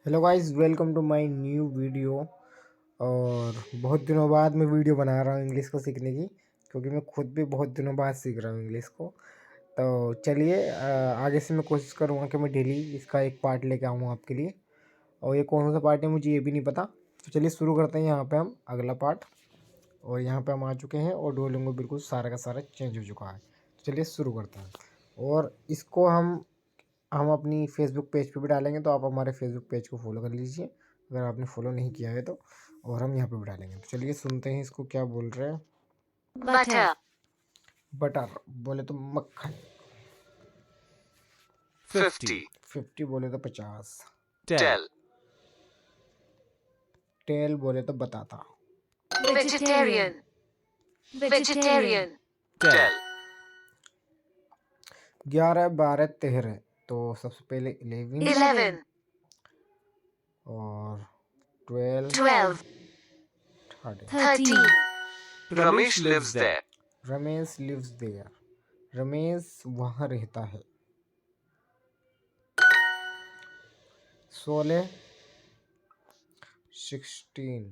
Hello guys, welcome to my new video. और बहुत दिनों बाद मैं वीडियो बना रहा हूँ इंग्लिश को सीखने की, क्योंकि मैं खुद भी बहुत दिनों बाद सीख रहा हूँ इंग्लिश को। तो चलिए, आगे से मैं कोशिश करूँगा कि मैं डेली इसका एक पार्ट लेके आऊँ आपके लिए। और ये कौन सा पार्ट है मुझे ये भी नहीं पता। तो चलिए शुरू करते हैं यहाँ पे हम अगला पार्ट। और यहाँ पे हम आ चुके हैं और डुओलिंगो बिल्कुल सारा का सारा चेंज हो चुका है। तो चलिए शुरू करते हैं। और इसको हम अपनी फेसबुक पेज पे भी डालेंगे, तो आप हमारे फेसबुक पेज को फॉलो कर लीजिए अगर आपने फॉलो नहीं किया है तो। और हम यहाँ पे भी डालेंगे। तो चलिए सुनते हैं इसको क्या बोल रहे हैं। Butter. बटर बोले तो मक्खन। 50. 50 बोले तो 50। Tell. टेल बोले तो बताता। Vegetarian. Vegetarian. Tell. 11 12 13, तो सबसे पहले 11 11. और 12 12. 13। 13. Ramesh lives there. Ramesh lives there. Ramesh वहाँ रहता है। 16 16।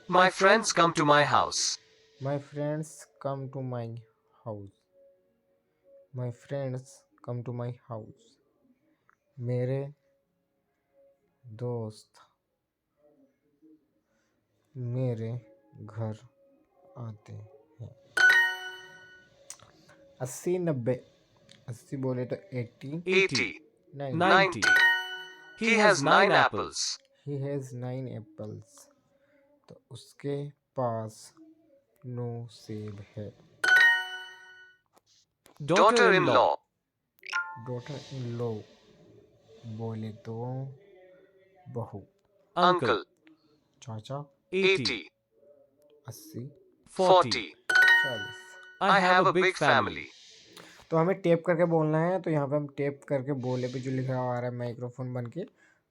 My friends come to my house. My friends come to my house. My friends come to my house. मेरे दोस्त मेरे घर आते हैं। 80 90। 80 बोले तो 80। 80. 90। 90. He has 9 apples. He has 9 apples, तो उसके पास 9 सेब है। Daughter-in-law. डॉटर इन लॉ बोले तो बहू। Uncle. चाचा। 80. 80 40. 40। I have a big family. तो हमें टेप करके बोलना है। तो यहाँ पे हम टेप करके बोले पे जो लिखा हुआ आ रहा है माइक्रोफोन बन के,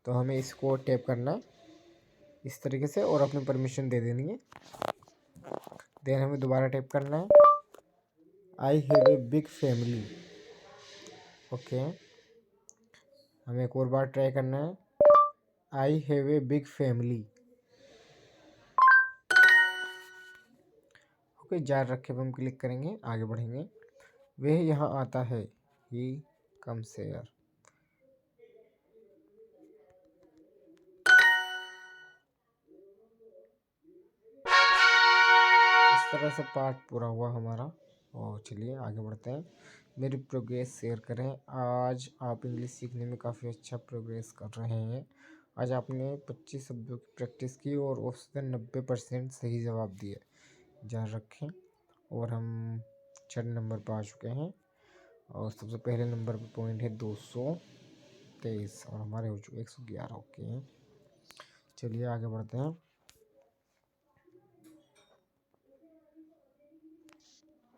तो हमें इसको टेप करना है इस तरीके से और अपनी परमिशन दे देनी है। देन हमें दोबारा टेप करना है। आई have a big family. Okay, हमें एक और बार ट्राई करना है। आई have a big family. Okay, जारी रखे पे हम क्लिक करेंगे, आगे बढ़ेंगे। वह यहाँ आता है। He comes here. इस तरह से पार्ट पूरा हुआ हमारा। और चलिए आगे बढ़ते हैं। मेरी प्रोग्रेस शेयर करें। आज आप इंग्लिश सीखने में काफ़ी अच्छा प्रोग्रेस कर रहे हैं। आज आपने 25 शब्दों की प्रैक्टिस की और औसतन 90% सही जवाब दिए। जारी रखें। और हम 6 नंबर पर आ चुके हैं। और सबसे पहले नंबर पर पॉइंट है 223 और हमारे हो चुके 111। ओके, चलिए आगे बढ़ते हैं।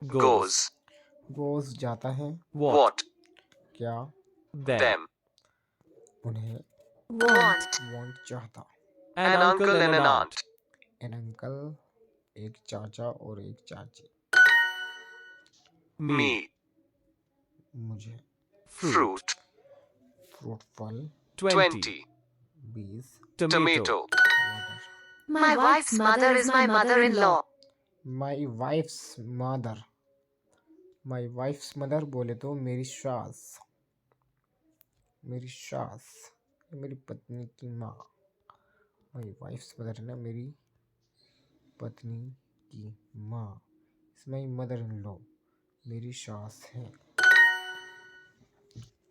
Goes. गोज जाता है। What? क्या Them. उन्हें Want. वांट चाहता। An uncle and an aunt. An uncle एक चाचा और एक चाची। Me. मुझे Fruit. फ्रूट फल। 20. 20 Tomato. टमाटर। My wife's mother is my mother-in-law. My wife's mother. My wife's mother बोले तो मेरी सास। मेरी सास, मेरी पत्नी की माँ। माई वाइफ्स मदर है ना, मेरी पत्नी की माँ। इस माई मदर इन लॉ, मेरी सास है।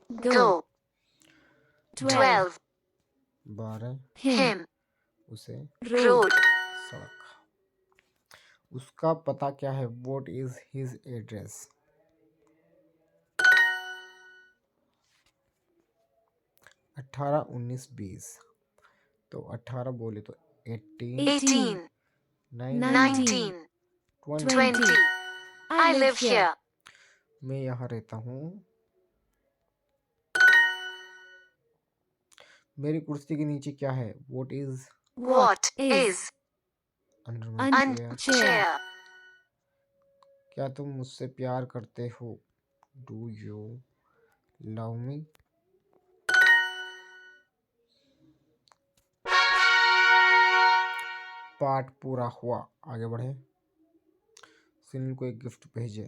Go. 12. 12 Him. उसे Road. सड़क। उसका पता क्या है। What is his address. 18 19 20, तो 18 बोले तो 18 18. 19 19. 20। 20. I live here. मैं यहाँ रहता हूँ। मेरी कुर्सी के नीचे क्या है। What is What is under my under chair. chair? क्या तुम मुझसे प्यार करते हो। Do you love me. पाठ पूरा हुआ। आगे बढ़े। सुनील को एक गिफ्ट भेजे,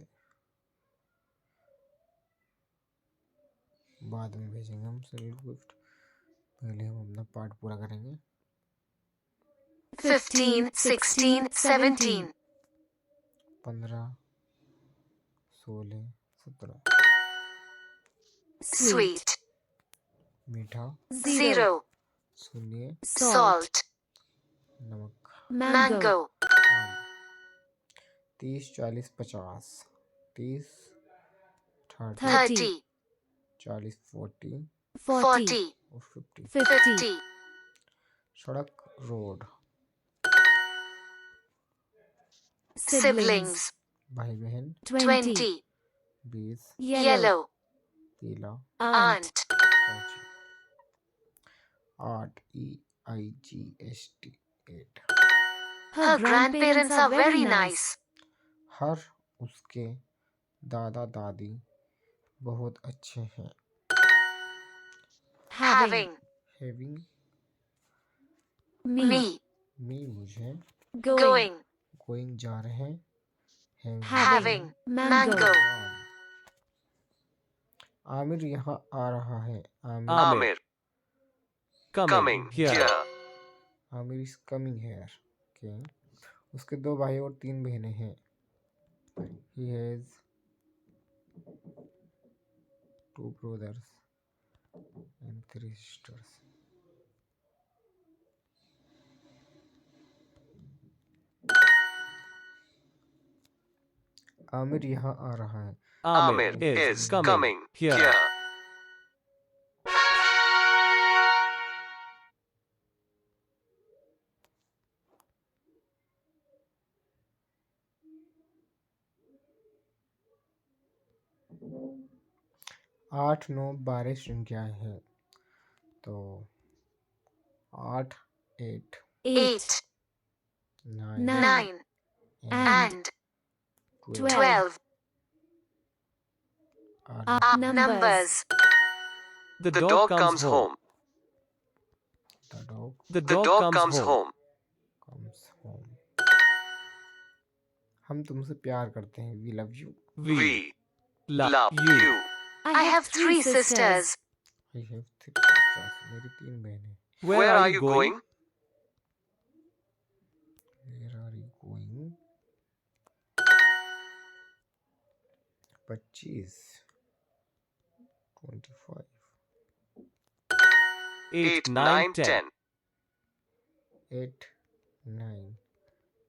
बाद में भेजेंगे हम सुनील को गिफ्ट, पहले हम अपना पाठ पूरा करेंगे। 15, 16, 17. 15, 16, 17। Sweet. मीठा। 0. शून्य। Salt. नमक। Mango. आम। 30, 40, 50। 30, 30, 30. 40, 40 40. और 50। 50. सड़क रोड। Siblings. भाई बहन। 20. 20। Yellow. पीला। Aunt. चाची। 8, EIGHT 8। Her grandparents are very nice. हर उसके दादा दादी बहुत अच्छे हैं। Having. हैविंग। Me. मी मुझे। Going. गोइंग जा रहे हैं। Having. Mango. आम। आमिर यहाँ आ रहा है। Amir. Coming here. Aamir is coming here. Okay. उसके 2 भाई और 3 बहनें हैं। He has 2 brothers and 3 sisters. Aamir यहाँ आ रहा है। Amir is coming here. 8, 9, 12 संख्याएं हैं, तो 8, 8, 8. 9, 9. And 12 12 are are numbers. The dog comes home. the The dog comes home. comes home. हम तुमसे प्यार करते हैं। We love you. We love you. I have 3 sisters. I have 3 sisters. मेरी 3 बहनें। Where are you going? Where are you going? 25, 25, 8, 9, 10. 8, 9,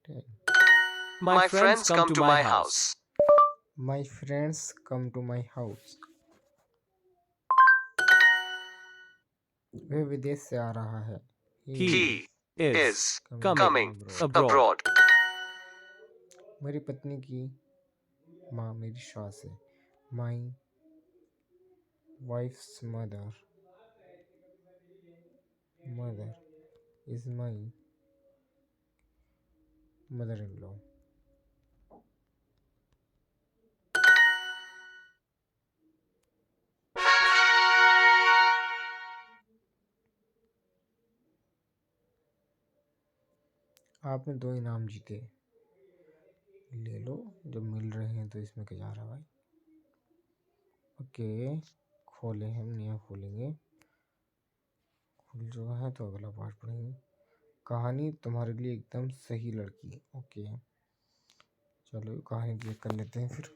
10. My friends come to my house. My friends come to my house. वह विदेश से आ रहा है। He is coming abroad. मेरी पत्नी की माँ मेरी सास है। My wife's mother is my mother-in-law. आपने 2 इनाम जीते, ले लो। जब मिल रहे हैं तो इसमें क्या जा रहा है भाई। ओके, खोले हम, नया खोलेंगे। खुल चुका है तो अगला पार्ट पढ़ेंगे। कहानी तुम्हारे लिए एकदम सही लड़की। ओके, चलो कहानी क्लिक कर लेते हैं। फिर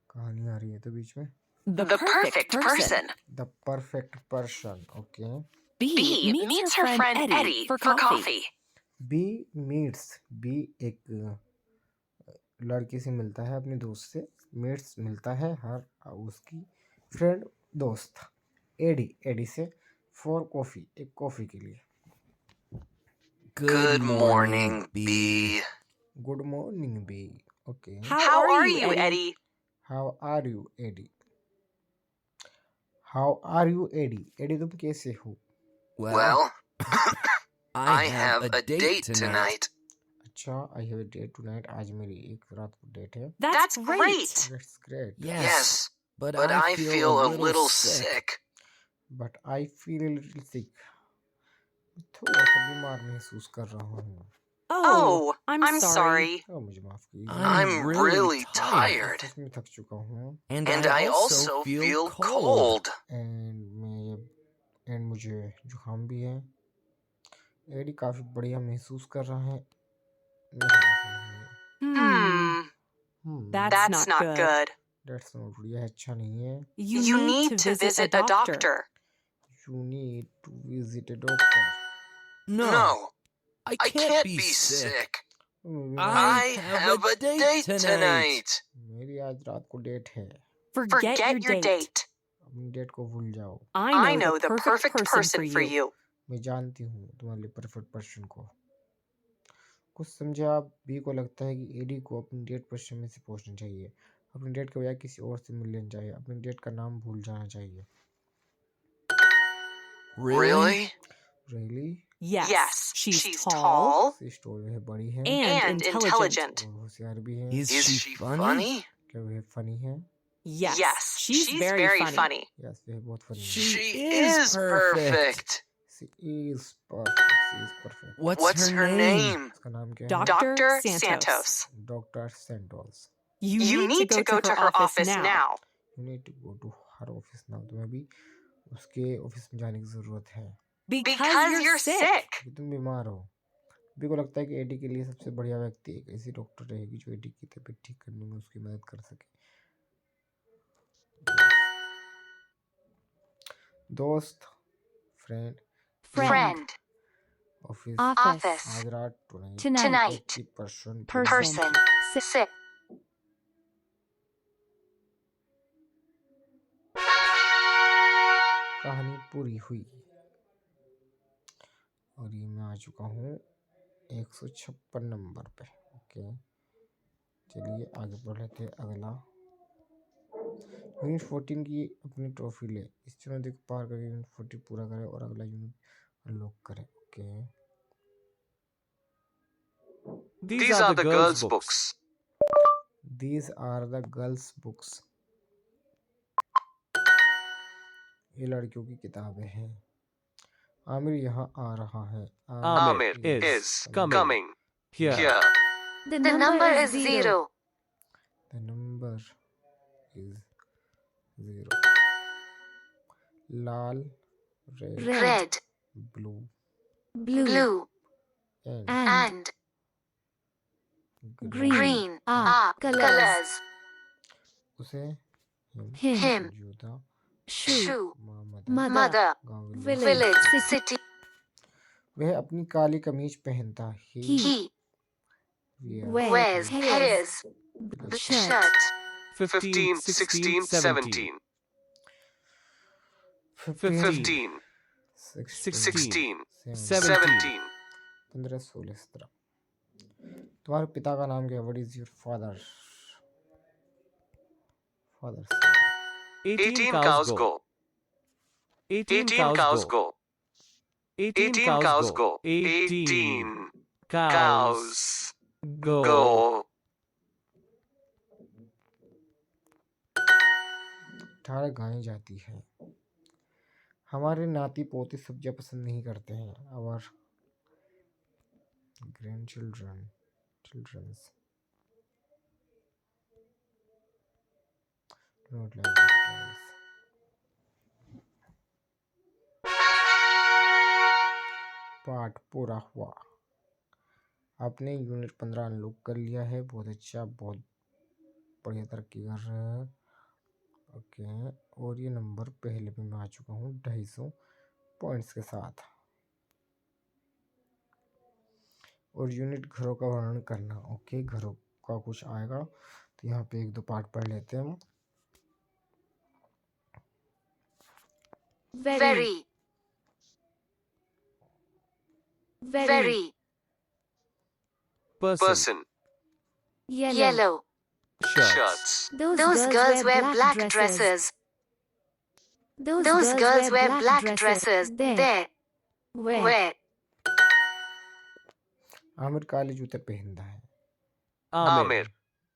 कहानी आ रही है तो बीच में। The perfect person. The perfect person. Okay. B meets her friend Eddie for coffee. B meets, B एक लड़की से मिलता है, अपने दोस्त से। मीट्स मिलता है हर उसकी फ्रेंड, दोस्त एडी से फॉर कॉफ़ी, एक कॉफ़ी के लिए। Good morning, B. Good morning B. Okay. How are you, Eddie? How are you Eddie? How are you Eddie? Eddie तुम कैसे हो? Well, I have a date tonight. अच्छा, I have a date tonight. आज मेरी एक रात को date है। That's great. That's great. Yes, but I feel a little sick. But I feel a little sick. थोड़ा सा बीमार महसूस कर रहा हूँ। Oh, I'm sorry. मुझे माफ कीजिए। I'm really tired. सच में थक चुका हूँ। And I also feel cold. And मुझे जुकाम भी है। एडी काफी बढ़िया महसूस कर रहा है। That's not good. That's not बढ़िया, अच्छा नहीं है। You need to visit a doctor. You need to visit a doctor. No, I can't be sick. I have a date tonight. मेरी आज रात को डेट है। Forget your date. अपनी डेट को भूल जाओ। I know the perfect person for you. मैं जानती हूँ तुम्हारे लिए परफेक्ट पर्सन को। कुछ समझे आप? बी को लगता है कि एडी को अपनी डेट पर समय से पहुंचना चाहिए। अपनी डेट के बजाय किसी और से मिल लेना चाहिए। अपनी डेट का नाम भूल जाना चाहिए। Really? Really? Yes, she's tall वह बड़ी है and intelligent. और होशियार भी है। Is she funny? क्या वह फनी है? Yes, she's very funny. Yes, वह बहुत फनी है। She is perfect. She is perfect. She is perfect. What's her name? उसका नाम क्या है? Dr. Santos. Doctor Santos. You need to go to her office now. You need to go to her office now. तुम्हें भी उसके office में जाने की जरूरत है। Because you're sick. क्योंकि तुम बीमार हो। बी को लगता है कि एडी के लिए सबसे बढ़िया व्यक्ति एक ऐसी डॉक्टर रहेगी जो एडी की तबीयत ठीक करने में उसकी मदद कर सके। दोस्त, Friend. Office, Office. आज रात, Tonight. Person. Sick. कहानी पूरी हुई और ये मैं आ चुका हूँ 156 नंबर पे। ओके, चलिए आगे बढ़ लेते हैं। अगला यूनिट 14 की अपनी ट्रॉफी ले। इस चुनौती को पार करके यूनिट 40 पूरा करें और अगला यूनिट अनलॉक करें। Okay, These are the girls' books. These are the girls' books. ये लड़कियों की किताबें हैं। आमिर यहाँ आ रहा है। Amir is coming here. The number is 0. The number is 0. Lal, Red. blue, Blue. and Green are colors. उसे Him. जूता, Shoe. Mother, Mother. Village. City. वह अपनी काली कमीज पहनता है। He wears his shirt. 15, 16, 17. 15, 16, 17. 15, 16, 17। तुम्हारे पिता का नाम क्या है? What is your father's 18 cows go. 18 cows go. 18 cows go. 18 cows go. 18 गायें जाती है। हमारे नाती पोते सब्जियां पसंद नहीं करते हैं। Our children's not like vegetables. पाठ पूरा हुआ। आपने यूनिट 15 अनलॉक कर लिया है। बहुत अच्छा, बहुत बढ़िया तरक्की कर रहे हैं। ओके, और ये नंबर पहले पे मैं आ चुका हूँ 250 पॉइंट्स के साथ। और यूनिट घरों का वर्णन करना। ओके, घरों का कुछ आएगा तो यहाँ पे 1-2 पार्ट पढ़ लेते हैं हम। Very. Person. Yellow. Shirts. Those girls wear black dresses. Those girls wear black dresses. There. Where? Aamir काले जूते पहनता है। Amir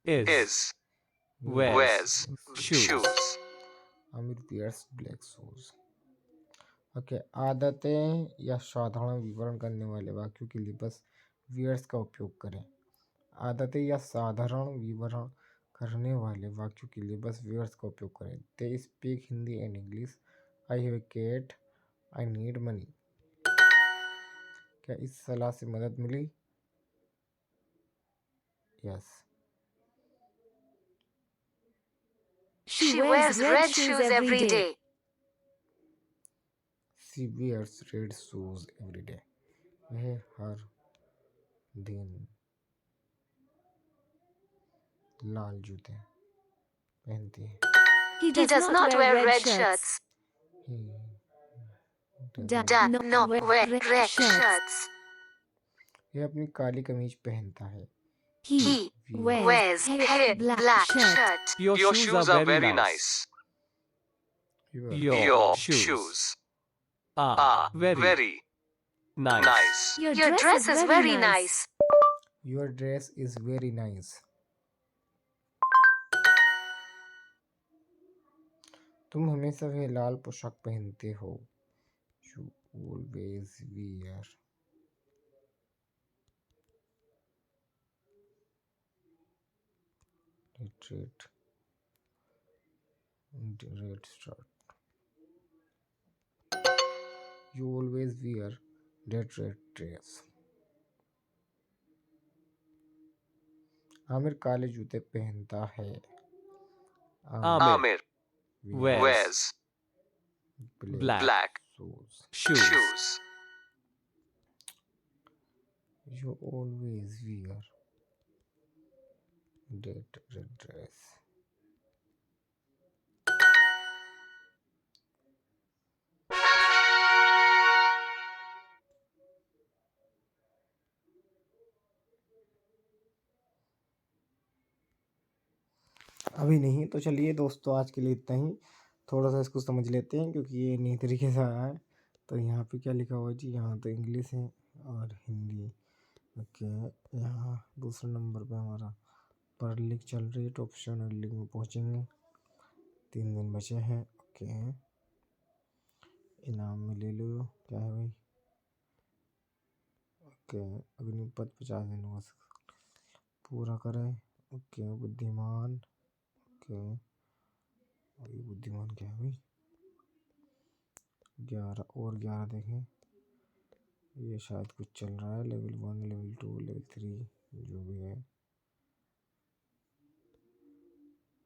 is wears shoes. Aamir wears black shoes. Okay, आदतें या साधारण विवरण करने वाले वाक्यों के लिए बस वियर्स का उपयोग करें। आदतें या साधारण विवरण करने वाले वाक्यों के लिए बस वियर्स का उपयोग करें। They speak Hindi and English. I have a cat. I need money. क्या इस सलाह से मदद मिली? Yes. She wears red shoes every day. She wears red shoes every day. वह हर दिन लाल जूते पहनती है। He does not wear red shirts. No, wear red shirts. यह अपनी काली कमीज पहनता है। He wears a black shirt. Your shoes are very nice. Your Your shoes are very nice. Your dress is very nice. Your dress is very nice. तुम हमेशा वह लाल पोशाक पहनते हो। You always wear red shirt. You always wear that red dress. Aamir काले जूते पहनता है। Amir wears black shoes. You always wear that red dress. अभी नहीं, तो चलिए दोस्तों आज के लिए इतना ही। थोड़ा सा इसको समझ लेते हैं क्योंकि ये नई तरीके से आया है। तो यहाँ पे क्या लिखा हुआ है जी? यहाँ तो इंग्लिश है और हिंदी। ओके, यहाँ दूसरे नंबर पे हमारा पढ़ लिख चल रही है। टॉप 7 रीडिंग में पहुँचेंगे। 3 दिन बचे हैं। ओके, इनाम में ले लो। क्या है भाई? ओके, अग्निपथ 50 दिन बस पूरा करें। ओके, बुद्धिमान। ओके, अभी बुद्धिमान क्या है भाई? 11 और 11 देखें। ये शायद कुछ चल रहा है। लेवल 1, लेवल 2, लेवल 3 जो भी है।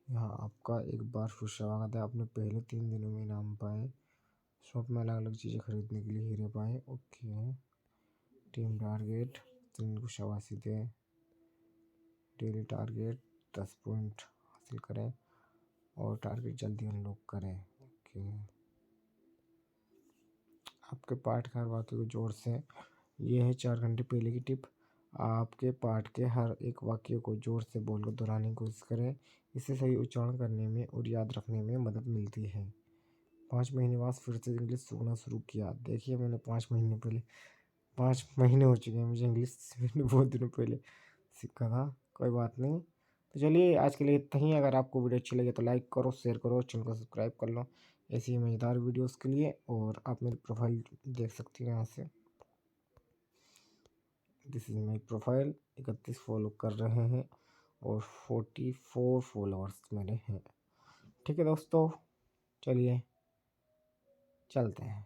यहाँ आपका एक बार फिर स्वागत है। आपने पहले 3 दिनों में इनाम पाए। शॉप में अलग अलग चीज़ें खरीदने के लिए हीरे पाए। ओके, टीम टारगेट 3 को शाबाशी दें। डेली टारगेट 10 पॉइंट हासिल करें और टारगेट जल्दी अनलॉक करें। ओके, आपके पाठ के हर वाक्य को जोर से। ये है 4 घंटे पहले की टिप। आपके पाठ के हर एक वाक्य को जोर से बोलकर दोहराने की कोशिश करें। इससे सही उच्चारण करने में और याद रखने में मदद मिलती है। 5 महीने बाद फिर से इंग्लिश सीखना शुरू किया। देखिए, मैंने 5 महीने हो चुके हैं मुझे इंग्लिश मैंने बहुत दिनों पहले सीखा था। कोई बात नहीं। तो चलिए आज के लिए इतना ही। अगर आपको वीडियो अच्छी लगे तो लाइक करो, शेयर करो, चैनल को सब्सक्राइब कर लो ऐसी ही मज़ेदार वीडियोस के लिए। और आप मेरी प्रोफाइल देख सकती हैं यहाँ से। This is my profile. 31 follow कर रहे हैं और 44 फॉलोअर्स मेरे हैं। ठीक है दोस्तों, चलिए चलते हैं।